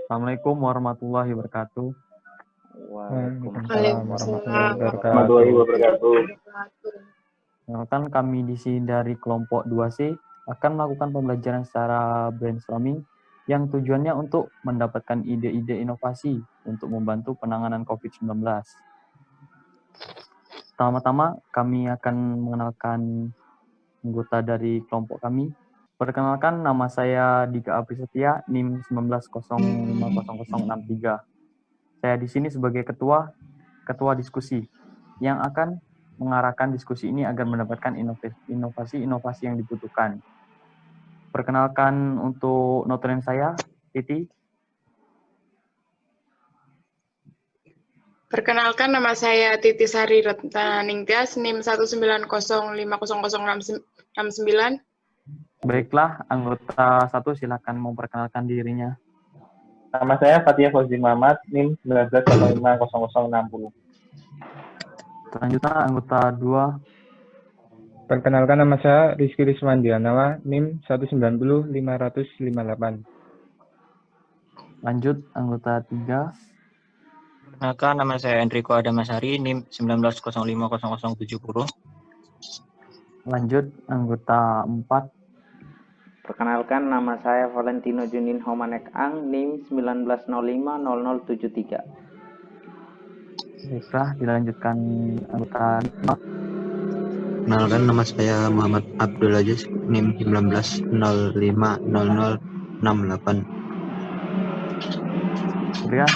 Assalamualaikum warahmatullahi wabarakatuh. Waalaikumsalam warahmatullahi wabarakatuh. Perkenalkan, kami di sini dari kelompok 2C akan melakukan pembelajaran secara brainstorming yang tujuannya untuk mendapatkan ide-ide inovasi untuk membantu penanganan COVID-19. Pertama-tama, kami akan mengenalkan anggota dari kelompok kami. Perkenalkan, nama saya Dika Aprisetia, NIM 19050063. Saya di sini sebagai ketua diskusi yang akan mengarahkan diskusi ini agar mendapatkan inovasi-inovasi yang dibutuhkan. Perkenalkan untuk notulen saya, Titi. Perkenalkan, nama saya Titi Sari Retnaningtyas, NIM 190500069. Baiklah, anggota 1 silakan memperkenalkan dirinya. Nama saya Fatia Fauzi Muhammad, NIM 19050060. Selanjutnya anggota 2. Perkenalkan, nama saya Rizky Riswandianawa, NIM 190558. Lanjut, anggota 3. Perkenalkan, nama saya Enrico Adamasari, NIM 19050070. Lanjut, anggota 4. Perkenalkan, nama saya Valentino Junin Homanek Ang, NIM 19050073. Baiklah, dilanjutkan anggota 5. Perkenalkan, nama saya Muhammad Abdul Aziz, NIM 19050068. Ya,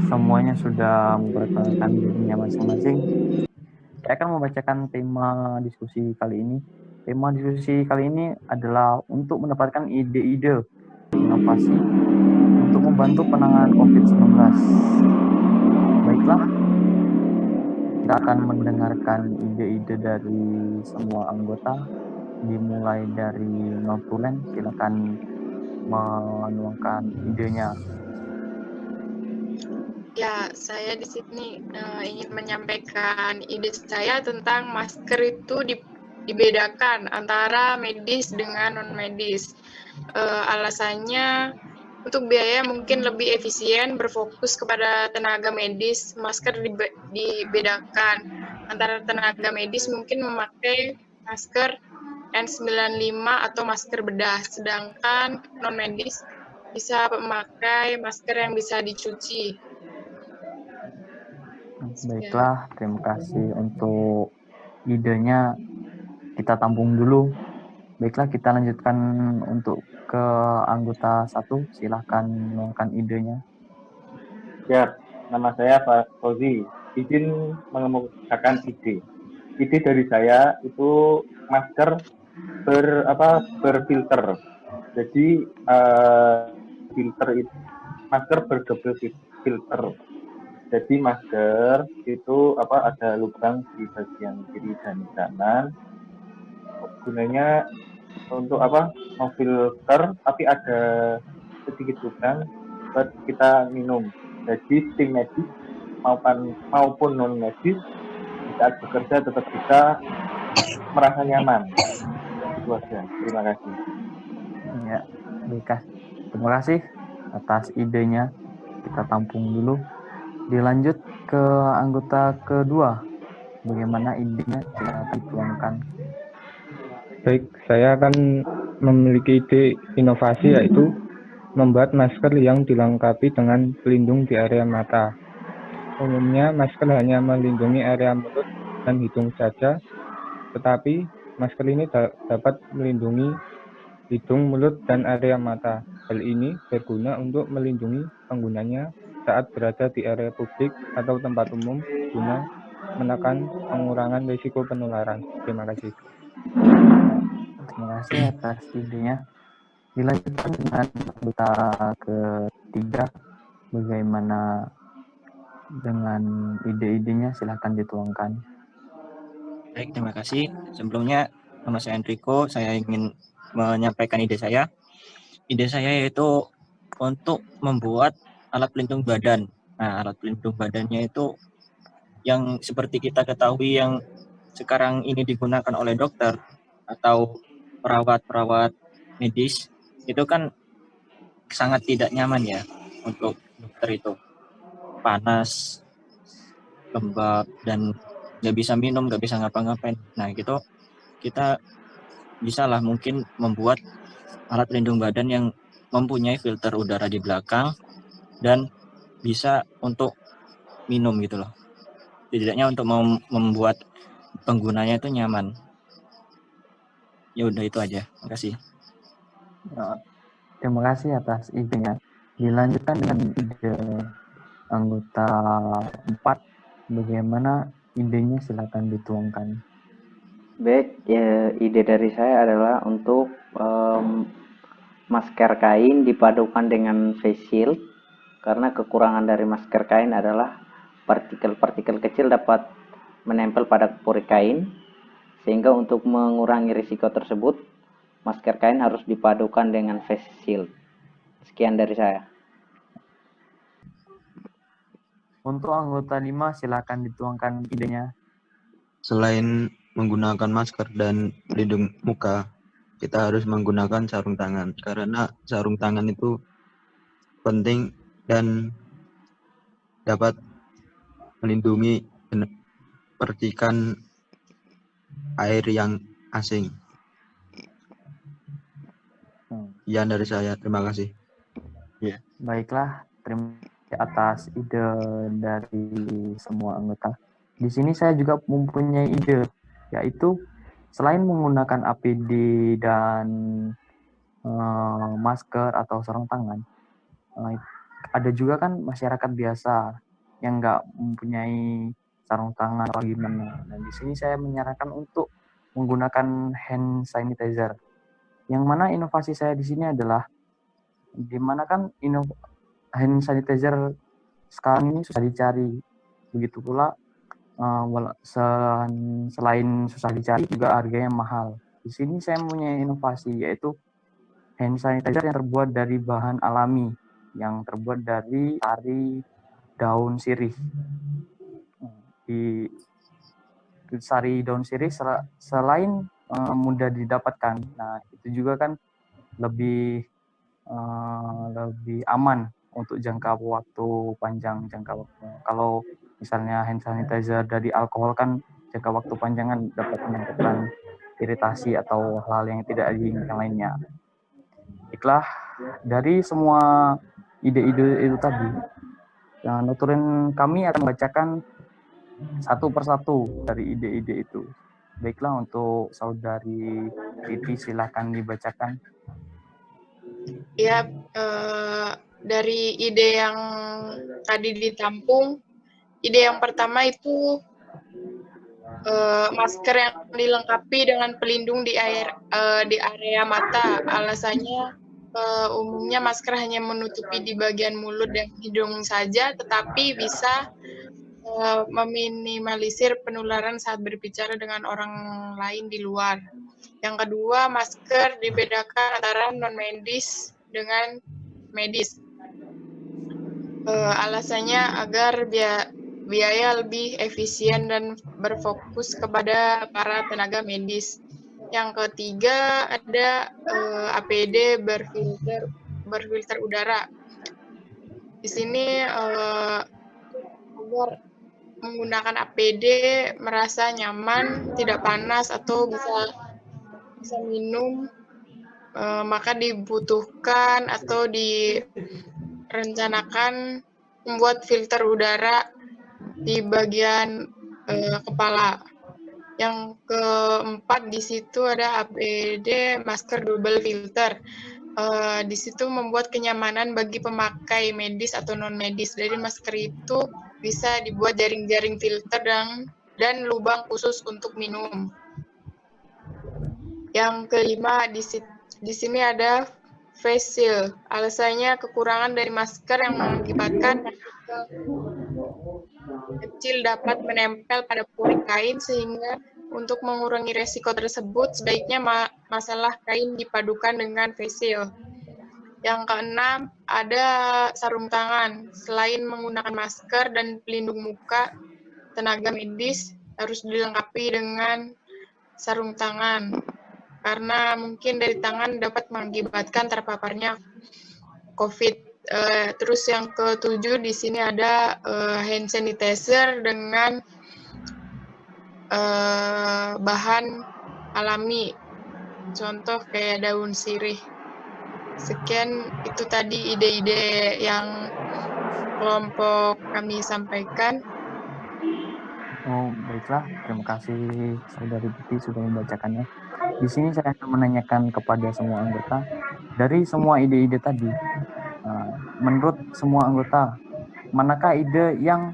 semuanya sudah memperkenalkan dirinya masing-masing. Saya akan membacakan tema diskusi kali ini. Tema diskusi kali ini adalah untuk mendapatkan ide-ide inovasi untuk membantu penanganan COVID-19. Baiklah, kita akan mendengarkan ide-ide dari semua anggota, dimulai dari notulen. Silakan menuangkan idenya. Ya, saya di sini ingin menyampaikan ide saya tentang masker itu dibedakan antara medis dengan non-medis. Alasannya untuk biaya mungkin lebih efisien, berfokus kepada tenaga medis. Masker dibedakan antara tenaga medis mungkin memakai masker N95 atau masker bedah, sedangkan non-medis bisa memakai masker yang bisa dicuci. Baiklah, terima kasih untuk idenya. Kita tampung dulu. Baiklah, kita lanjutkan untuk ke anggota 1. Silahkan menuangkan idenya. Ya, nama saya Fauzi. Izin mengemukakan ide. Ide dari saya itu masker berfilter. Jadi filter itu masker berdouble filter. Jadi masker itu ada lubang di bagian kiri dan kanan. Gunanya untuk memfilter, tapi ada sedikit lubang buat kita minum. Jadi tim medis maupun non medis saat bekerja tetap bisa merasa nyaman. Itu aja. Terima kasih. Ya, baiklah. Terima kasih atas idenya. Kita tampung dulu. Dilanjut ke anggota kedua. Bagaimana idenya? Silakan dituangkan. Baik, saya akan memiliki ide inovasi, yaitu membuat masker yang dilengkapi dengan pelindung di area mata. Umumnya masker hanya melindungi area mulut dan hidung saja, tetapi masker ini dapat melindungi hidung, mulut, dan area mata. Hal ini berguna untuk melindungi penggunanya saat berada di area publik atau tempat umum guna menekan pengurangan risiko penularan. Terima kasih. Terima kasih atas idenya. Dilanjutkan dengan anggota ketiga. Bagaimana dengan ide-idenya? Silahkan dituangkan. Baik, terima kasih. Sebelumnya, nama saya Enrico. Saya ingin menyampaikan ide saya. Ide saya yaitu untuk membuat alat pelindung badan. Nah, alat pelindung badannya itu yang seperti kita ketahui yang sekarang ini digunakan oleh dokter atau perawat-perawat medis, itu kan sangat tidak nyaman ya. untuk dokter itu panas, lembab, dan nggak bisa minum, nggak bisa ngapa-ngapain. Nah gitu kita bisalah mungkin membuat alat pelindung badan yang mempunyai filter udara di belakang dan bisa untuk minum gitu loh. Setidaknya untuk membuat penggunanya itu nyaman. Ya udah itu aja. Makasih. Terima kasih atas idenya. Dilanjutkan dengan ide anggota 4. Bagaimana idenya, silakan dituangkan. Baik, ya, ide dari saya adalah untuk masker kain dipadukan dengan face shield, karena kekurangan dari masker kain adalah partikel-partikel kecil dapat menempel pada pori kain, sehingga untuk mengurangi risiko tersebut, masker kain harus dipadukan dengan face shield. Sekian dari saya. Untuk anggota 5, silakan dituangkan idenya. Selain menggunakan masker dan pelindung muka, kita harus menggunakan sarung tangan karena sarung tangan itu penting dan dapat melindungi percikan air yang asing. Sekian dari saya, terima kasih. Baiklah, terima kasih atas ide dari semua anggota. Di sini saya juga mempunyai ide, yaitu selain menggunakan APD dan masker atau sarung tangan, ada juga kan masyarakat biasa yang nggak mempunyai sarung tangan atau gimana. Nah, di sini saya menyarankan untuk menggunakan hand sanitizer. Yang mana inovasi saya di sini adalah, di mana kan hand sanitizer sekarang ini susah dicari. Begitu pula selain susah dicari juga harganya mahal. Di sini saya punya inovasi, yaitu hand sanitizer yang terbuat dari bahan alami, yang terbuat dari sari daun sirih. Di sari daun sirih selain mudah didapatkan, nah itu juga kan lebih aman untuk jangka waktu panjang. Kalau misalnya hand sanitizer dari alkohol kan jangka waktu panjang kan dapat menyebabkan iritasi atau hal-hal yang tidak diinginkan lainnya. Baiklah, dari semua ide-ide itu tadi, nuturin kami akan membacakan satu persatu dari ide-ide itu. Baiklah, untuk saudari Titi silakan dibacakan. Ya, dari ide yang tadi ditampung, ide yang pertama itu masker yang dilengkapi dengan pelindung di area mata. Alasannya umumnya masker hanya menutupi di bagian mulut dan hidung saja, tetapi bisa meminimalisir penularan saat berbicara dengan orang lain di luar. Yang kedua, masker dibedakan antara non-medis dengan medis. Alasannya agar biaya lebih efisien dan berfokus kepada para tenaga medis. Yang ketiga, ada APD berfilter udara. Di sini agar menggunakan APD merasa nyaman, tidak panas, atau bisa minum, maka dibutuhkan atau direncanakan membuat filter udara di bagian kepala. Yang keempat, di situ ada APD masker double filter. Di situ membuat kenyamanan bagi pemakai medis atau non-medis. Dari masker itu bisa dibuat jaring-jaring filter dan lubang khusus untuk minum. Yang kelima, di sini ada face shield. Alasannya kekurangan dari masker yang mengakibatkan kecil dapat menempel pada pori kain, sehingga untuk mengurangi resiko tersebut, sebaiknya masalah kain dipadukan dengan face shield. Yang keenam, ada sarung tangan. Selain menggunakan masker dan pelindung muka, tenaga medis harus dilengkapi dengan sarung tangan, karena mungkin dari tangan dapat mengakibatkan terpaparnya COVID. Terus yang ketujuh di sini ada hand sanitizer dengan bahan alami, contoh kayak daun sirih. Sekian itu tadi ide-ide yang kelompok kami sampaikan. Oh, baiklah. Terima kasih Saudari Titi sudah membacakannya. Di sini saya akan menanyakan kepada semua anggota, dari semua ide-ide tadi, menurut semua anggota, manakah ide yang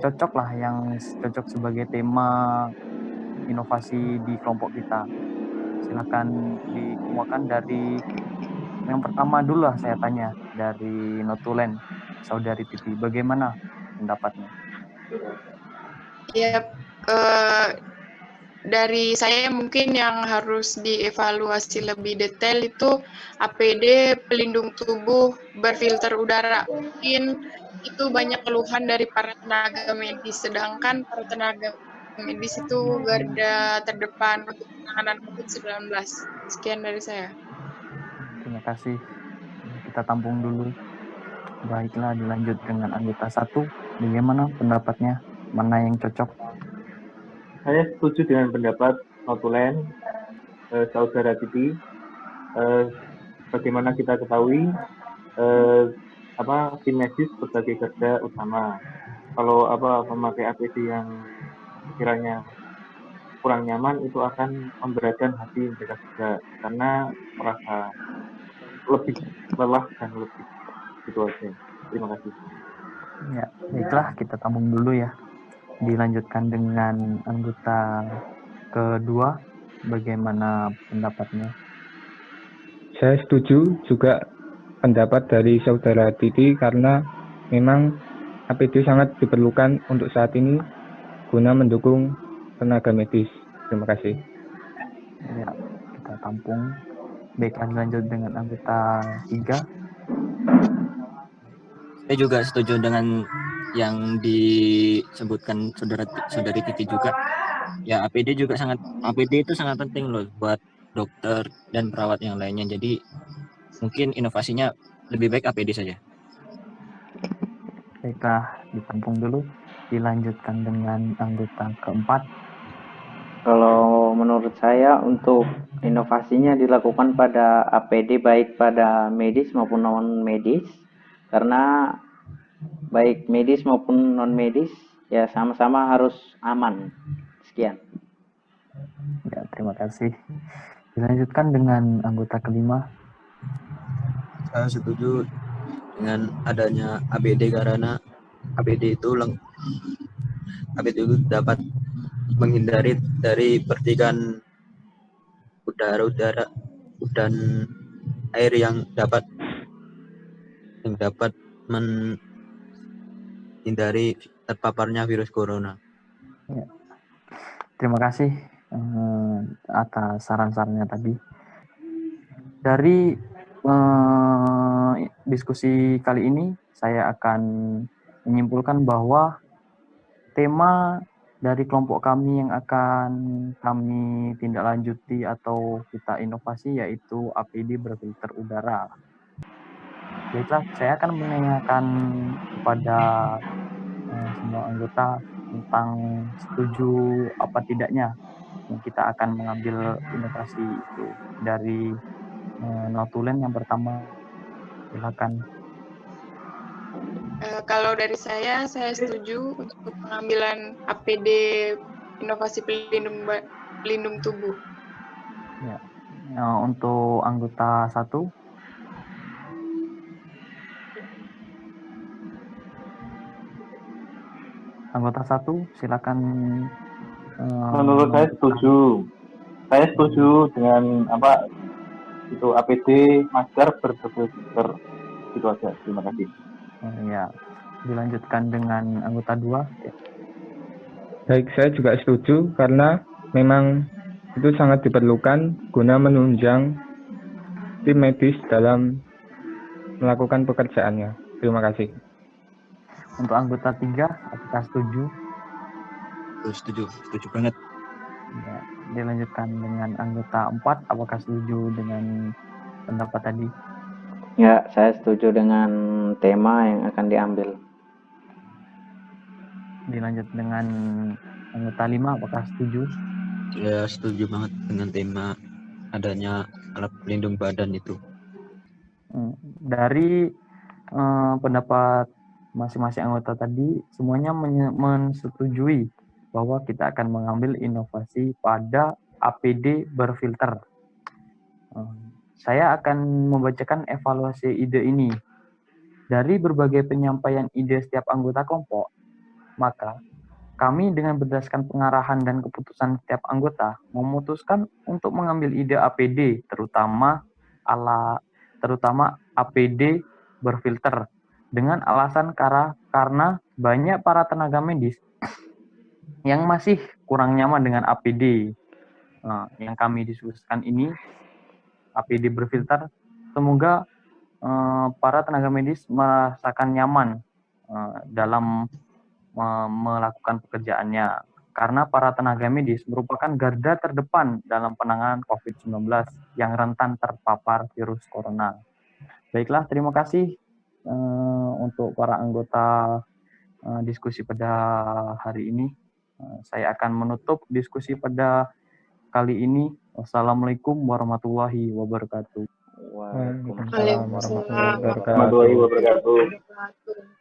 cocok lah, yang cocok sebagai tema inovasi di kelompok kita? Silakan dikemukakan dari yang pertama dulu lah, saya tanya dari Notulen, Saudari Titi, bagaimana pendapatnya? Ya, dari saya mungkin yang harus dievaluasi lebih detail itu APD pelindung tubuh berfilter udara. Mungkin itu banyak keluhan dari para tenaga medis, sedangkan para tenaga medis itu garda terdepan untuk penanganan COVID-19. Sekian dari saya. Terima kasih. Kita tampung dulu. Baiklah, dilanjut dengan anggota 1. Bagaimana pendapatnya? Mana yang cocok? Saya setuju dengan pendapat Notulen, Saudara Titi. Bagaimana kita ketahui, tim medis sebagai garda utama. Kalau memakai APD yang kiranya kurang nyaman, itu akan memberatkan hati mereka juga, karena merasa lebih lelah dan lebih gitu aja. Terima kasih. Ya, baiklah, kita tampung dulu ya. Dilanjutkan dengan anggota kedua, bagaimana pendapatnya? Saya setuju juga pendapat dari Saudara Titi karena memang APD sangat diperlukan untuk saat ini guna mendukung tenaga medis. Terima kasih. Ya, kita tampung. Baiklah, dilanjut dengan anggota 3. Saya juga setuju dengan yang disebutkan saudari Titi juga. Ya, APD itu sangat penting loh buat dokter dan perawat yang lainnya. Jadi mungkin inovasinya lebih baik APD saja. Baiklah, ditampung dulu. Dilanjutkan dengan anggota keempat. Kalau menurut saya untuk inovasinya dilakukan pada APD baik pada medis maupun non medis, karena baik medis maupun non medis ya sama-sama harus aman. Sekian. Ya, terima kasih. Dilanjutkan dengan anggota kelima. Saya setuju dengan adanya APD karena APD itu dapat menghindari dari percikan udara dan air yang dapat menghindari terpaparnya virus corona. Ya. Terima kasih atas saran-sarannya tadi. Dari diskusi kali ini, saya akan menyimpulkan bahwa tema dari kelompok kami yang akan kami tindak lanjuti atau kita inovasi yaitu APD berfilter udara. Baiklah, saya akan menanyakan kepada semua anggota tentang setuju apa tidaknya kita akan mengambil inovasi itu. Dari Notulen yang pertama, silakan. Kalau dari saya setuju untuk pengambilan APD inovasi pelindung tubuh. Ya. Untuk anggota 1, silakan. Menurut saya setuju. Saya setuju dengan APD masker berfilter itu aja. Terima kasih. Ya, dilanjutkan dengan anggota 2. Ya. Baik, saya juga setuju karena memang itu sangat diperlukan guna menunjang tim medis dalam melakukan pekerjaannya. Terima kasih. Untuk anggota 3, apakah setuju? Setuju banget. Ya, dilanjutkan dengan anggota 4, apakah setuju dengan pendapat tadi? Ya, saya setuju dengan tema yang akan diambil. Dilanjut dengan anggota 5, apakah setuju? Saya setuju banget dengan tema adanya alat pelindung badan itu. Dari pendapat masing-masing anggota tadi, semuanya mensetujui bahwa kita akan mengambil inovasi pada APD berfilter. Saya akan membacakan evaluasi ide ini. Dari berbagai penyampaian ide setiap anggota kelompok, maka kami dengan berdasarkan pengarahan dan keputusan setiap anggota memutuskan untuk mengambil ide APD, terutama APD berfilter, dengan alasan karena banyak para tenaga medis yang masih kurang nyaman dengan APD. Yang kami diskusikan ini, APD berfilter, semoga para tenaga medis merasakan nyaman dalam melakukan pekerjaannya. Karena para tenaga medis merupakan garda terdepan dalam penanganan COVID-19 yang rentan terpapar virus corona. Baiklah, terima kasih untuk para anggota diskusi pada hari ini. Saya akan menutup diskusi pada kali ini. Wassalamualaikum warahmatullahi wabarakatuh. Waalaikumsalam Waalaikumsalam warahmatullahi wabarakatuh. Warahmatullahi wabarakatuh. wabarakatuh.